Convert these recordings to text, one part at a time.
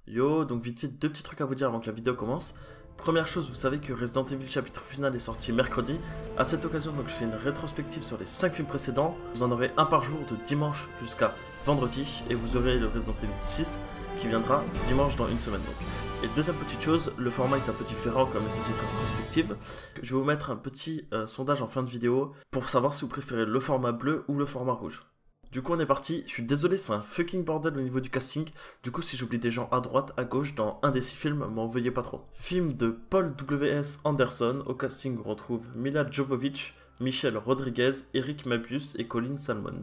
Yo, donc vite fait, deux petits trucs à vous dire avant que la vidéo commence. Première chose, vous savez que Resident Evil chapitre final est sorti mercredi. À cette occasion, donc, je fais une rétrospective sur les 5 films précédents. Vous en aurez un par jour de dimanche jusqu'à vendredi. Et vous aurez le Resident Evil 6 qui viendra dimanche dans une semaine. Donc. Et deuxième petite chose, le format est un peu différent comme il s'agit de rétrospective. Je vais vous mettre un petit sondage en fin de vidéo pour savoir si vous préférez le format bleu ou le format rouge. Du coup on est parti, je suis désolé c'est un fucking bordel au niveau du casting, du coup si j'oublie des gens à droite, à gauche dans un des 6 films, m'en veuillez pas trop. Film de Paul W.S. Anderson, au casting on retrouve Milla Jovovich, Michelle Rodriguez, Eric Mabius et Colin Salmon.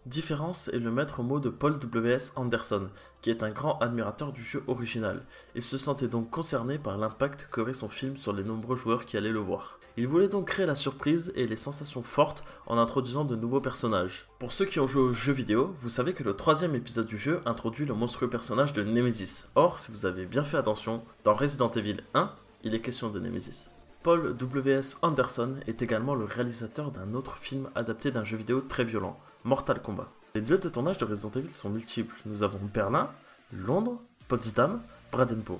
Différence est le maître mot de Paul W.S. Anderson, qui est un grand admirateur du jeu original. Il se sentait donc concerné par l'impact qu'aurait son film sur les nombreux joueurs qui allaient le voir. Il voulait donc créer la surprise et les sensations fortes en introduisant de nouveaux personnages. Pour ceux qui ont joué aux jeux vidéo, vous savez que le 3e épisode du jeu introduit le monstrueux personnage de Nemesis. Or, si vous avez bien fait attention, dans Resident Evil 1, il est question de Nemesis. Paul W.S. Anderson est également le réalisateur d'un autre film adapté d'un jeu vidéo très violent, Mortal Kombat. Les lieux de tournage de Resident Evil sont multiples. Nous avons Berlin, Londres, Potsdam, Brandenburg.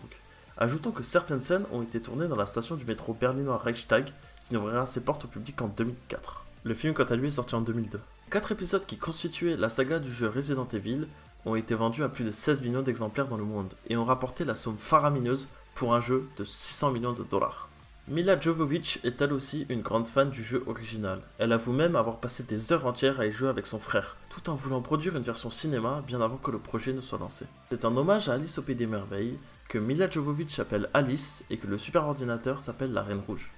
Ajoutons que certaines scènes ont été tournées dans la station du métro berlinois Reichstag, qui n'ouvrira ses portes au public en 2004. Le film quant à lui est sorti en 2002. 4 épisodes qui constituaient la saga du jeu Resident Evil ont été vendus à plus de 16 millions d'exemplaires dans le monde et ont rapporté la somme faramineuse pour un jeu de 600 millions de dollars. Milla Jovovich est elle aussi une grande fan du jeu original. Elle avoue même avoir passé des heures entières à y jouer avec son frère, tout en voulant produire une version cinéma bien avant que le projet ne soit lancé. C'est un hommage à Alice au Pays des Merveilles, que Milla Jovovich s'appelle Alice et que le super ordinateur s'appelle la Reine Rouge.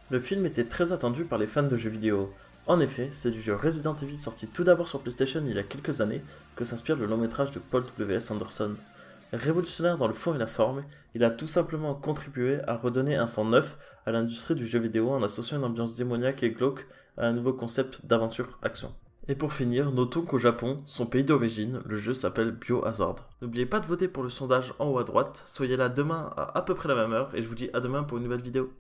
Le film était très attendu par les fans de jeux vidéo. En effet, c'est du jeu Resident Evil sorti tout d'abord sur PlayStation il y a quelques années que s'inspire le long métrage de Paul W.S. Anderson. Révolutionnaire dans le fond et la forme, il a tout simplement contribué à redonner un sang neuf à l'industrie du jeu vidéo en associant une ambiance démoniaque et glauque à un nouveau concept d'aventure-action. Et pour finir, notons qu'au Japon, son pays d'origine, le jeu s'appelle Biohazard. N'oubliez pas de voter pour le sondage en haut à droite, soyez là demain à peu près la même heure et je vous dis à demain pour une nouvelle vidéo.